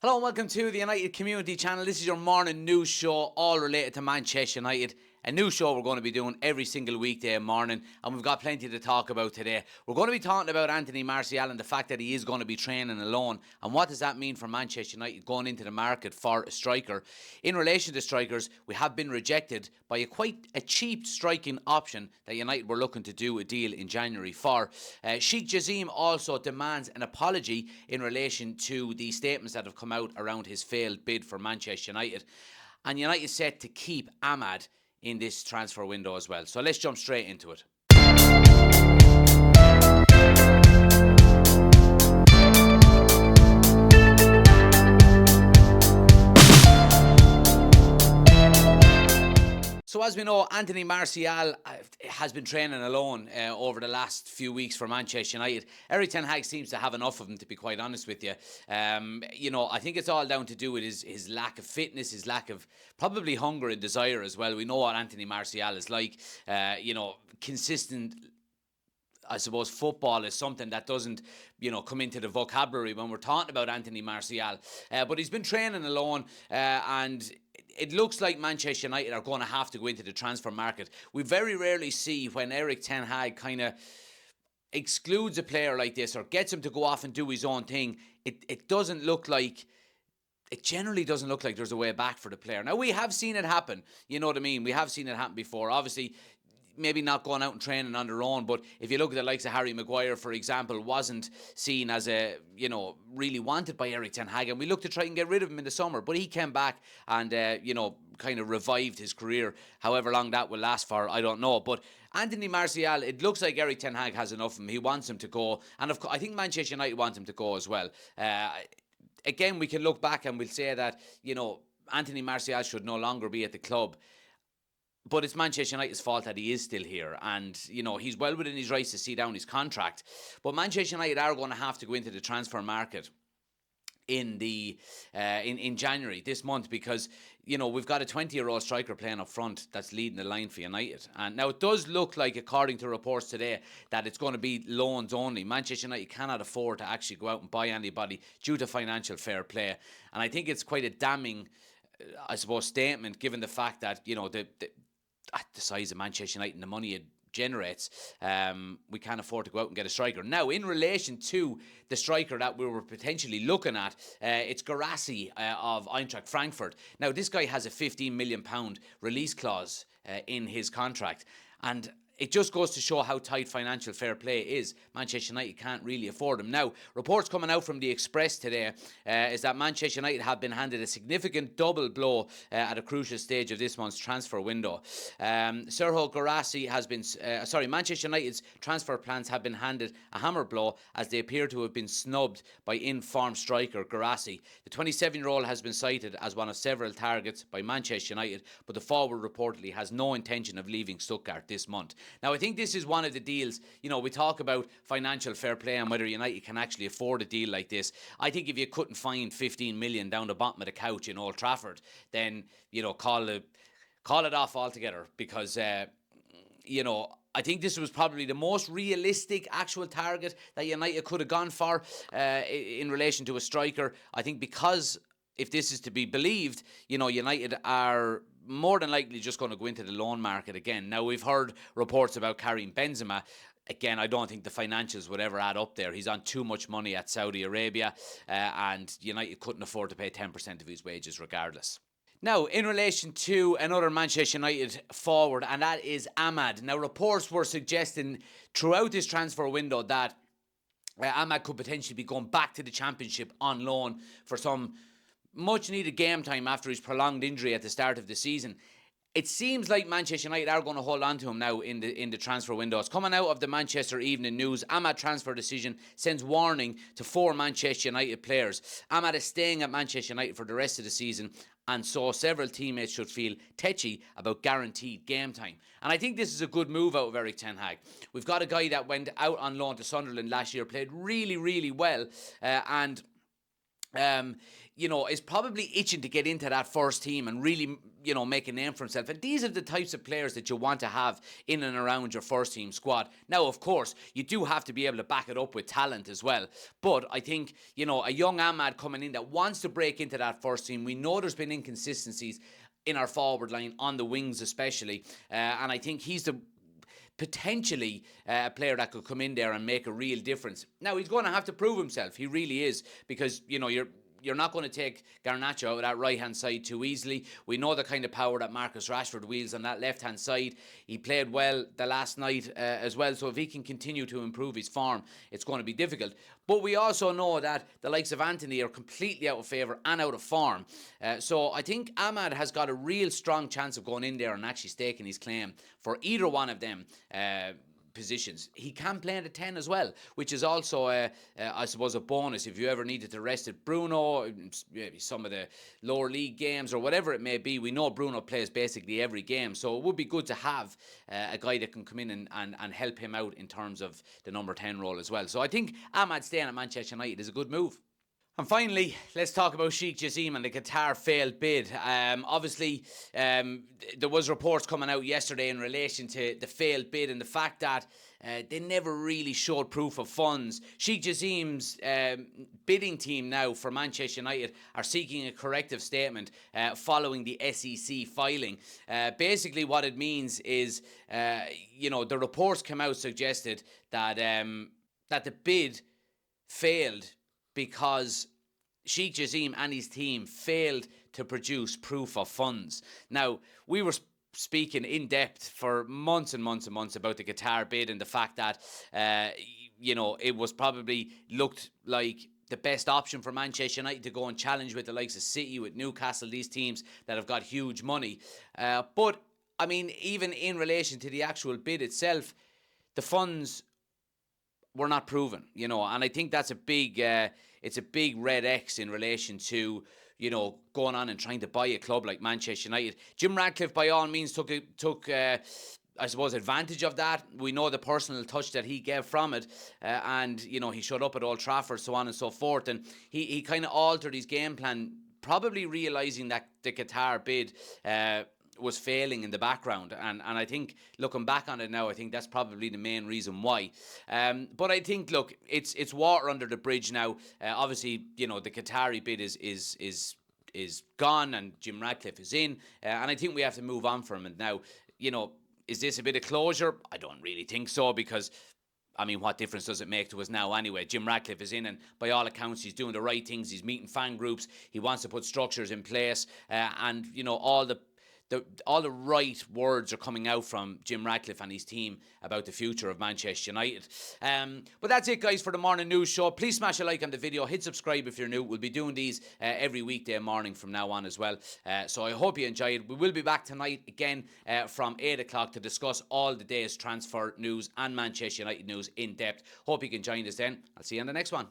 Hello and welcome to the United Community Channel. This is your morning news show, all related to Manchester United. A new show we're going to be doing every single weekday morning, and we've got plenty to talk about today. We're going to be talking about Anthony Martial and the fact that he is going to be training alone, and what does that mean for Manchester United going into the market for a striker. In relation to strikers, we have been rejected by quite a cheap striking option that United were looking to do a deal in January for. Sheik also demands an apology in relation to the statements that have come out around his failed bid for Manchester United. And United set to keep Amed in this transfer window as well. So let's jump straight into it. So as we know, Anthony Martial has been training alone over the last few weeks for Manchester United. Erik ten Hag seems to have enough of him, to be quite honest with you. I think it's all down to do with his lack of fitness, his lack of probably hunger and desire as well. We know what Anthony Martial is like. Consistent, I suppose, football is something that doesn't, come into the vocabulary when we're talking about Anthony Martial. But he's been training alone, and it looks like Manchester United are going to have to go into the transfer market. We very rarely see when Erik ten Hag kind of excludes a player like this or gets him to go off and do his own thing. It generally doesn't look like there's a way back for the player. Now, we have seen it happen. You know what I mean? We have seen it happen before. Obviously, maybe not going out and training on their own, but if you look at the likes of Harry Maguire, for example, wasn't seen as really wanted by Erik ten Hag, and we looked to try and get rid of him in the summer, but he came back and, kind of revived his career. However long that will last for, I don't know. But Anthony Martial, it looks like Erik ten Hag has enough of him. He wants him to go, and of course, I think Manchester United want him to go as well. Again, we can look back and we'll say that, Anthony Martial should no longer be at the club. But it's Manchester United's fault that he is still here, and he's well within his rights to see down his contract. But Manchester United are going to have to go into the transfer market in January this month, because we've got a 20-year-old striker playing up front that's leading the line for United. And now it does look like, according to reports today, that it's going to be loans only. Manchester United cannot afford to actually go out and buy anybody due to financial fair play, and I think it's quite a damning, I suppose, statement, given the fact that the size of Manchester United and the money it generates, we can't afford to go out and get a striker. Now, in relation to the striker that we were potentially looking at, it's Gassi of Eintracht Frankfurt. Now, this guy has a £15 million release clause in his contract, and it just goes to show how tight financial fair play is. Manchester United can't really afford him. Now, reports coming out from the Express today is that Manchester United have been handed a significant double blow at a crucial stage of this month's transfer window. Manchester United's transfer plans have been handed a hammer blow as they appear to have been snubbed by in-form striker Gassi. The 27-year-old has been cited as one of several targets by Manchester United, but the forward reportedly has no intention of leaving Stuttgart this month. Now, I think this is one of the deals, we talk about financial fair play and whether United can actually afford a deal like this. I think if you couldn't find 15 million down the bottom of the couch in Old Trafford, then, call it off altogether, because, I think this was probably the most realistic actual target that United could have gone for in relation to a striker. I think because, if this is to be believed, United are more than likely just going to go into the loan market again. Now, we've heard reports about Karim Benzema. Again, I don't think the financials would ever add up there. He's on too much money at Saudi Arabia, and United couldn't afford to pay 10% of his wages regardless. Now, in relation to another Manchester United forward, and that is Amed. Now, reports were suggesting throughout this transfer window that Amed could potentially be going back to the Championship on loan for some much needed game time after his prolonged injury at the start of the season. It seems like Manchester United are going to hold on to him now in the transfer window. It's coming out of the Manchester Evening News. Amed transfer decision sends warning to 4 Manchester United players. Amed is staying at Manchester United for the rest of the season, and so several teammates should feel tetchy about guaranteed game time. And I think this is a good move out of Erik ten Hag. We've got a guy that went out on loan to Sunderland last year, played really, really well, and is probably itching to get into that first team and really, make a name for himself. And these are the types of players that you want to have in and around your first team squad. Now, of course, you do have to be able to back it up with talent as well. But I think, a young Amed coming in that wants to break into that first team. We know there's been inconsistencies in our forward line, on the wings especially. And I think he's potentially a player that could come in there and make a real difference. Now, he's going to have to prove himself. He really is, because, you're not going to take Garnacho out of that right-hand side too easily. We know the kind of power that Marcus Rashford wields on that left-hand side. He played well the last night as well, so if he can continue to improve his form, it's going to be difficult. But we also know that the likes of Anthony are completely out of favour and out of form. So I think Amed has got a real strong chance of going in there and actually staking his claim for either one of them positions. He can play in the 10 as well, which is also, I suppose, a bonus if you ever needed to rest at Bruno, maybe some of the lower league games or whatever it may be. We know Bruno plays basically every game, so it would be good to have a guy that can come in and help him out in terms of the number 10 role as well. So I think Amed staying at Manchester United is a good move. And finally, let's talk about Sheik Jassim and the Qatar failed bid. Obviously, there was reports coming out yesterday in relation to the failed bid and the fact that they never really showed proof of funds. Sheik Jassim's bidding team now for Manchester United are seeking a corrective statement following the SEC filing. Basically, what it means is, the reports come out suggested that that the bid failed because Sheik Jassim and his team failed to produce proof of funds. Now, we were speaking in depth for months and months and months about the Qatar bid and the fact that, it was probably looked like the best option for Manchester United to go and challenge with the likes of City, with Newcastle, these teams that have got huge money. But, I mean, even in relation to the actual bid itself, the funds were not proven, and I think that's a big red X in relation to, going on and trying to buy a club like Manchester United. Jim Ratcliffe, by all means, took I suppose, advantage of that. We know the personal touch that he gave from it, and, he showed up at Old Trafford, so on and so forth, and he kind of altered his game plan, probably realising that the Qatar bid was failing in the background, and I think, looking back on it now, I think that's probably the main reason why. But I think, look, it's water under the bridge now. Obviously, the Qatari bid is gone, and Jim Ratcliffe is in, and I think we have to move on from it now. Is this a bit of closure? I don't really think so, because, I mean, what difference does it make to us now anyway? Jim Ratcliffe is in, and by all accounts, he's doing the right things. He's meeting fan groups. He wants to put structures in place, and, all the right words are coming out from Jim Ratcliffe and his team about the future of Manchester United. But that's it, guys, for the morning news show. Please smash a like on the video. Hit subscribe if you're new. We'll be doing these every weekday morning from now on as well. So I hope you enjoy it. We will be back tonight again from 8 o'clock to discuss all the day's transfer news and Manchester United news in depth. Hope you can join us then. I'll see you on the next one.